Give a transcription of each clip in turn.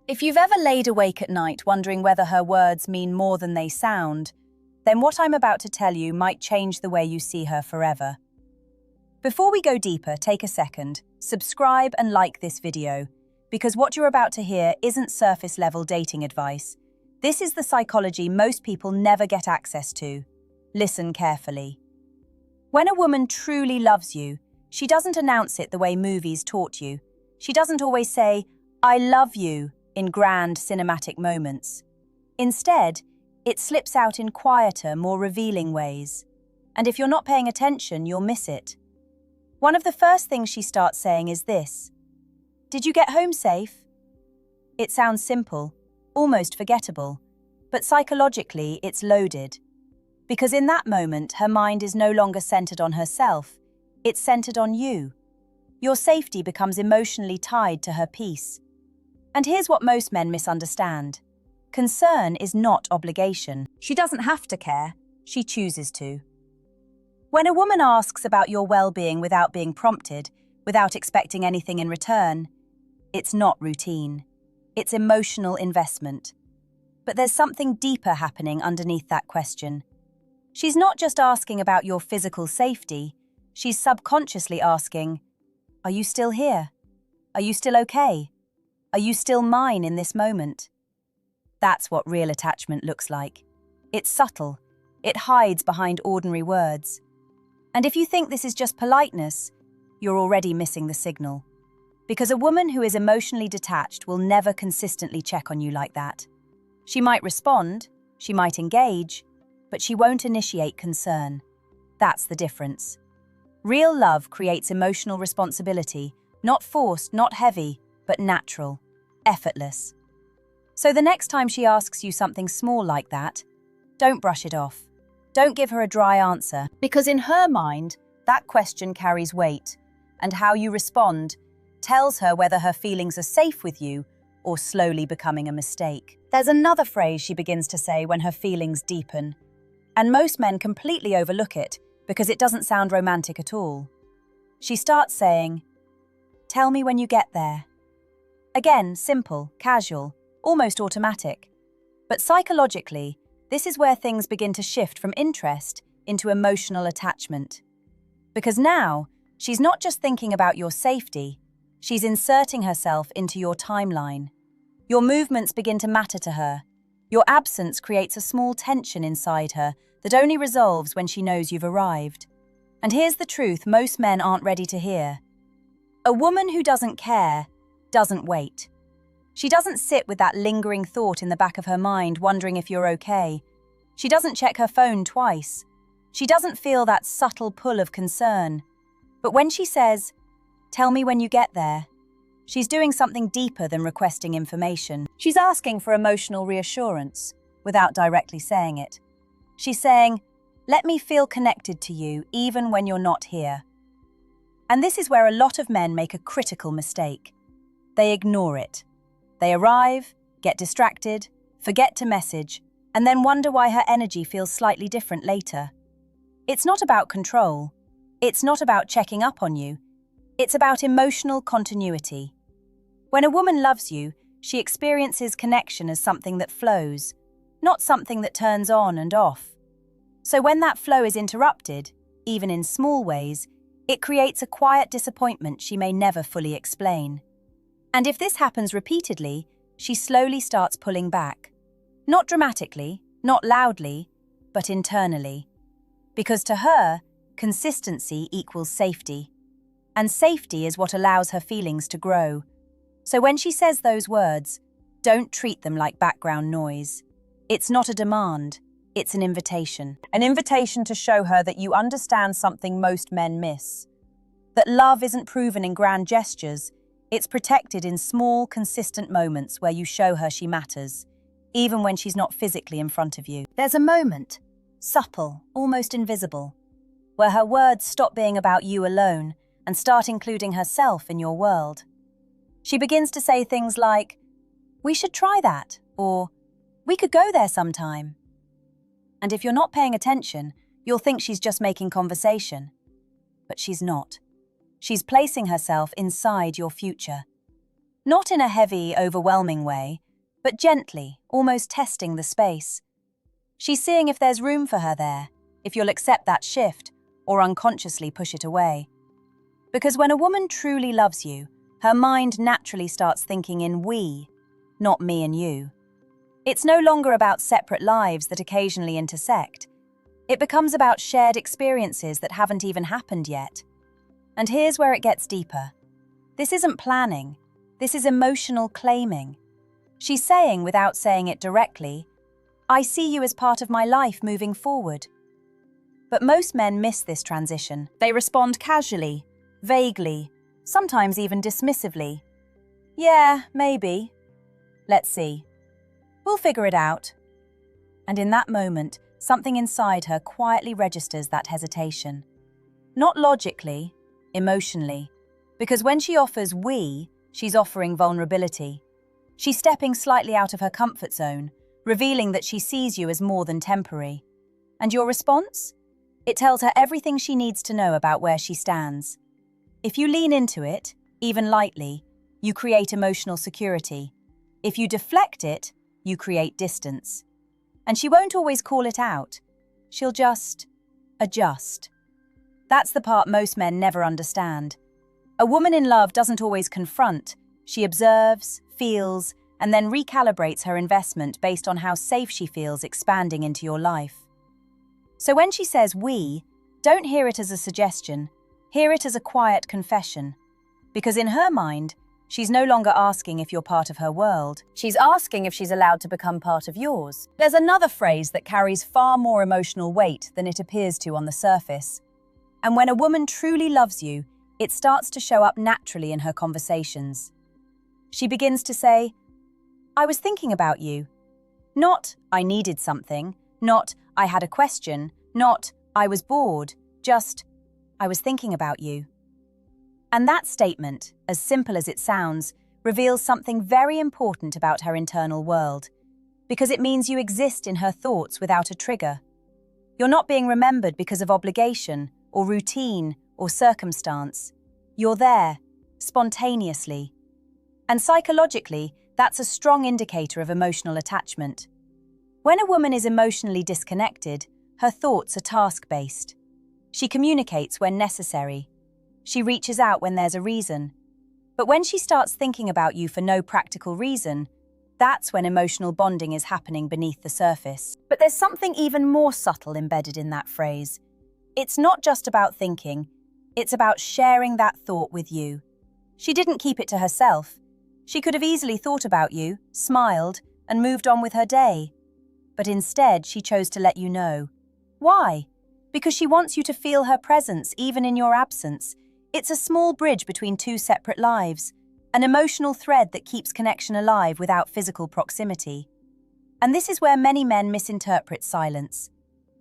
If you've ever laid awake at night wondering whether her words mean more than they sound, then what I'm about to tell you might change the way you see her forever. Before we go deeper, take a second, subscribe and like this video, because what you're about to hear isn't surface-level dating advice. This is the psychology most people never get access to. Listen carefully. When a woman truly loves you, she doesn't announce it the way movies taught you. She doesn't always say, "I love you," in grand cinematic moments. Instead, it slips out in quieter, more revealing ways. And if you're not paying attention, you'll miss it. One of the first things she starts saying is this: "Did you get home safe?" It sounds simple, almost forgettable, but psychologically it's loaded. Because in that moment, her mind is no longer centered on herself, it's centered on you. Your safety becomes emotionally tied to her peace. And here's what most men misunderstand. Concern is not obligation. She doesn't have to care, she chooses to. When a woman asks about your well-being without being prompted, without expecting anything in return, it's not routine. It's emotional investment. But there's something deeper happening underneath that question. She's not just asking about your physical safety, she's subconsciously asking, "Are you still here? Are you still okay? Are you still mine in this moment?" That's what real attachment looks like. It's subtle. It hides behind ordinary words. And if you think this is just politeness, you're already missing the signal. Because a woman who is emotionally detached will never consistently check on you like that. She might respond, she might engage, but she won't initiate concern. That's the difference. Real love creates emotional responsibility, not forced, not heavy, but natural, effortless. So the next time she asks you something small like that, don't brush it off. Don't give her a dry answer, because in her mind, that question carries weight, and how you respond tells her whether her feelings are safe with you or slowly becoming a mistake. There's another phrase she begins to say when her feelings deepen, and most men completely overlook it because it doesn't sound romantic at all. She starts saying, "Tell me when you get there." Again, simple, casual, almost automatic. But psychologically, this is where things begin to shift from interest into emotional attachment. Because now, she's not just thinking about your safety, she's inserting herself into your timeline. Your movements begin to matter to her. Your absence creates a small tension inside her that only resolves when she knows you've arrived. And here's the truth most men aren't ready to hear. A woman who doesn't care doesn't wait. She doesn't sit with that lingering thought in the back of her mind wondering if you're okay. She doesn't check her phone twice. She doesn't feel that subtle pull of concern. But when she says, "Tell me when you get there," she's doing something deeper than requesting information. She's asking for emotional reassurance without directly saying it. She's saying, "Let me feel connected to you even when you're not here." And this is where a lot of men make a critical mistake. They ignore it. They arrive, get distracted, forget to message, and then wonder why her energy feels slightly different later. It's not about control. It's not about checking up on you. It's about emotional continuity. When a woman loves you, she experiences connection as something that flows, not something that turns on and off. So when that flow is interrupted, even in small ways, it creates a quiet disappointment she may never fully explain. And if this happens repeatedly, she slowly starts pulling back. Not dramatically, not loudly, but internally. Because to her, consistency equals safety. And safety is what allows her feelings to grow. So when she says those words, don't treat them like background noise. It's not a demand, it's an invitation. An invitation to show her that you understand something most men miss. That love isn't proven in grand gestures, it's protected in small, consistent moments where you show her she matters, even when she's not physically in front of you. There's a moment, subtle, almost invisible, where her words stop being about you alone and start including herself in your world. She begins to say things like, "We should try that," or "We could go there sometime." And if you're not paying attention, you'll think she's just making conversation. But she's not. She's placing herself inside your future. Not in a heavy, overwhelming way, but gently, almost testing the space. She's seeing if there's room for her there, if you'll accept that shift, or unconsciously push it away. Because when a woman truly loves you, her mind naturally starts thinking in we, not me and you. It's no longer about separate lives that occasionally intersect. It becomes about shared experiences that haven't even happened yet. And here's where it gets deeper. This isn't planning. This is emotional claiming. She's saying, without saying it directly, I see you as part of my life moving forward. But most men miss this transition. They respond casually, vaguely, sometimes even dismissively. Yeah, maybe. Let's see. We'll figure it out. And in that moment, something inside her quietly registers that hesitation. Not logically, emotionally. Because when she offers we, she's offering vulnerability. She's stepping slightly out of her comfort zone, revealing that she sees you as more than temporary. And your response? It tells her everything she needs to know about where she stands. If you lean into it, even lightly, you create emotional security. If you deflect it, you create distance. And she won't always call it out. She'll just adjust. That's the part most men never understand. A woman in love doesn't always confront. She observes, feels, and then recalibrates her investment based on how safe she feels expanding into your life. So when she says we, don't hear it as a suggestion, hear it as a quiet confession. Because in her mind, she's no longer asking if you're part of her world. She's asking if she's allowed to become part of yours. There's another phrase that carries far more emotional weight than it appears to on the surface. And when a woman truly loves you, it starts to show up naturally in her conversations. She begins to say, I was thinking about you. Not, I needed something. Not, I had a question. Not, I was bored. Just, I was thinking about you. And that statement, as simple as it sounds, reveals something very important about her internal world, because it means you exist in her thoughts without a trigger. You're not being remembered because of obligation, or routine, or circumstance. You're there, spontaneously. And psychologically, that's a strong indicator of emotional attachment. When a woman is emotionally disconnected, her thoughts are task-based. She communicates when necessary. She reaches out when there's a reason. But when she starts thinking about you for no practical reason, that's when emotional bonding is happening beneath the surface. But there's something even more subtle embedded in that phrase. It's not just about thinking, it's about sharing that thought with you. She didn't keep it to herself. She could have easily thought about you, smiled, and moved on with her day. But instead, she chose to let you know. Why? Because she wants you to feel her presence even in your absence. It's a small bridge between two separate lives, an emotional thread that keeps connection alive without physical proximity. And this is where many men misinterpret silence.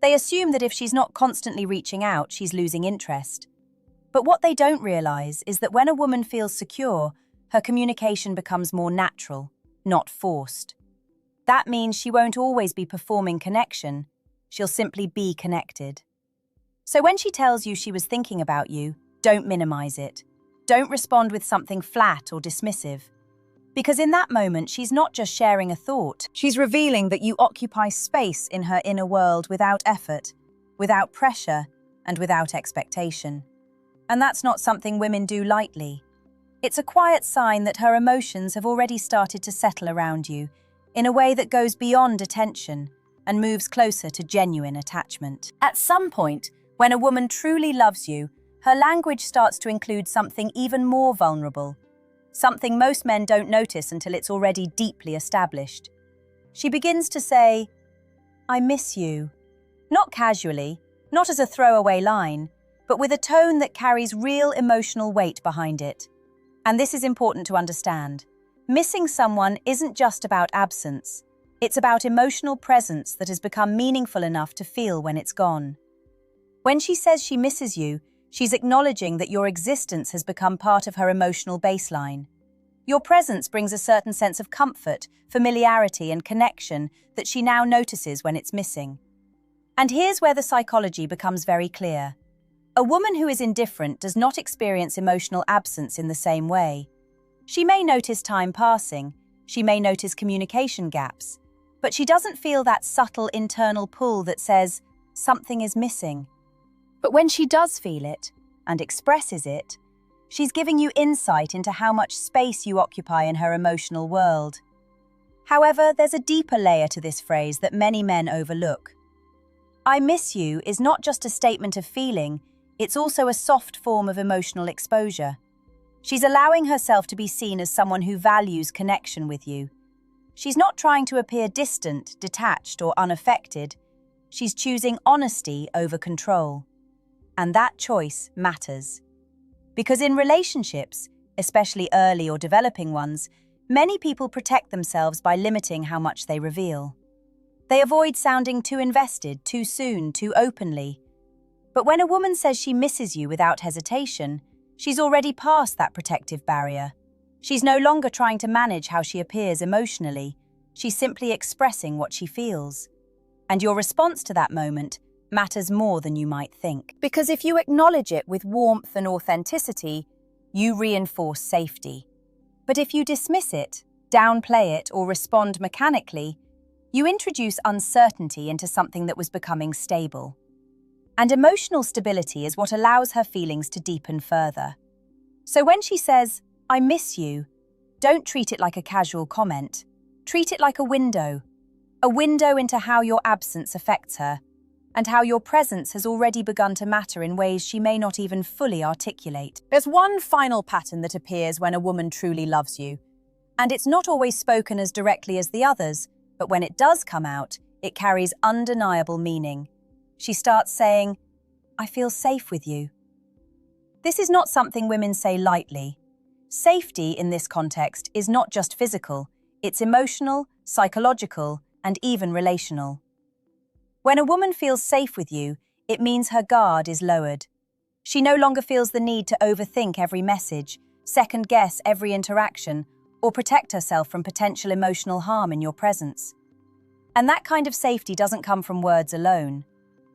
They assume that if she's not constantly reaching out, she's losing interest. But what they don't realize is that when a woman feels secure, her communication becomes more natural, not forced. That means she won't always be performing connection, she'll simply be connected. So when she tells you she was thinking about you, don't minimize it. Don't respond with something flat or dismissive. Because in that moment, she's not just sharing a thought, she's revealing that you occupy space in her inner world without effort, without pressure, and without expectation. And that's not something women do lightly. It's a quiet sign that her emotions have already started to settle around you in a way that goes beyond attention and moves closer to genuine attachment. At some point, when a woman truly loves you, her language starts to include something even more vulnerable, something most men don't notice until it's already deeply established. She begins to say, I miss you. Not casually, not as a throwaway line, but with a tone that carries real emotional weight behind it. And this is important to understand. Missing someone isn't just about absence. It's about emotional presence that has become meaningful enough to feel when it's gone. When she says she misses you, she's acknowledging that your existence has become part of her emotional baseline. Your presence brings a certain sense of comfort, familiarity, and connection that she now notices when it's missing. And here's where the psychology becomes very clear. A woman who is indifferent does not experience emotional absence in the same way. She may notice time passing, she may notice communication gaps, but she doesn't feel that subtle internal pull that says something is missing. But when she does feel it, and expresses it, she's giving you insight into how much space you occupy in her emotional world. However, there's a deeper layer to this phrase that many men overlook. I miss you is not just a statement of feeling, it's also a soft form of emotional exposure. She's allowing herself to be seen as someone who values connection with you. She's not trying to appear distant, detached, or unaffected. She's choosing honesty over control. And that choice matters. Because in relationships, especially early or developing ones, many people protect themselves by limiting how much they reveal. They avoid sounding too invested, too soon, too openly. But when a woman says she misses you without hesitation, she's already passed that protective barrier. She's no longer trying to manage how she appears emotionally. She's simply expressing what she feels. And your response to that moment matters more than you might think. Because if you acknowledge it with warmth and authenticity, you reinforce safety. But if you dismiss it, downplay it, or respond mechanically, you introduce uncertainty into something that was becoming stable. And emotional stability is what allows her feelings to deepen further. So when she says, "I miss you," don't treat it like a casual comment. Treat it like a window into how your absence affects her, and how your presence has already begun to matter in ways she may not even fully articulate. There's one final pattern that appears when a woman truly loves you, and it's not always spoken as directly as the others, but when it does come out, it carries undeniable meaning. She starts saying, "I feel safe with you." This is not something women say lightly. Safety in this context is not just physical, it's emotional, psychological, and even relational. When a woman feels safe with you, it means her guard is lowered. She no longer feels the need to overthink every message, second-guess every interaction, or protect herself from potential emotional harm in your presence. And that kind of safety doesn't come from words alone.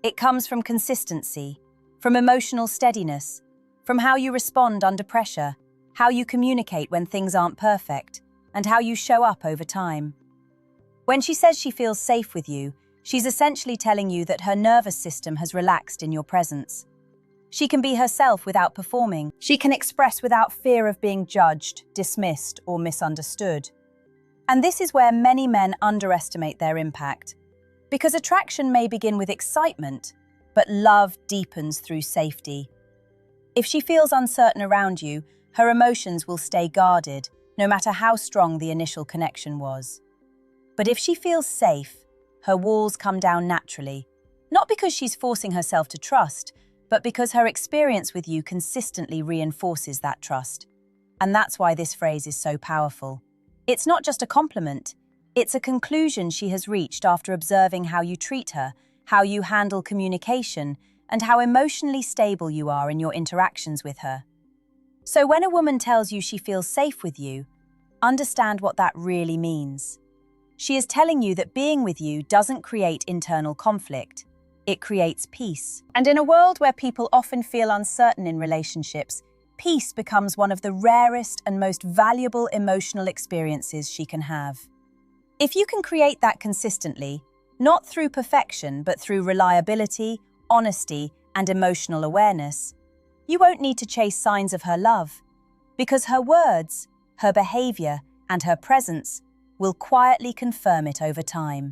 It comes from consistency, from emotional steadiness, from how you respond under pressure, how you communicate when things aren't perfect, and how you show up over time. When she says she feels safe with you, she's essentially telling you that her nervous system has relaxed in your presence. She can be herself without performing. She can express without fear of being judged, dismissed, or misunderstood. And this is where many men underestimate their impact. Because attraction may begin with excitement, but love deepens through safety. If she feels uncertain around you, her emotions will stay guarded, no matter how strong the initial connection was. But if she feels safe, her walls come down naturally, not because she's forcing herself to trust, but because her experience with you consistently reinforces that trust. And that's why this phrase is so powerful. It's not just a compliment, it's a conclusion she has reached after observing how you treat her, how you handle communication, and how emotionally stable you are in your interactions with her. So when a woman tells you she feels safe with you, understand what that really means. She is telling you that being with you doesn't create internal conflict. It creates peace. And in a world where people often feel uncertain in relationships, peace becomes one of the rarest and most valuable emotional experiences she can have. If you can create that consistently, not through perfection, but through reliability, honesty, and emotional awareness, you won't need to chase signs of her love, because her words, her behavior, and her presence will quietly confirm it over time.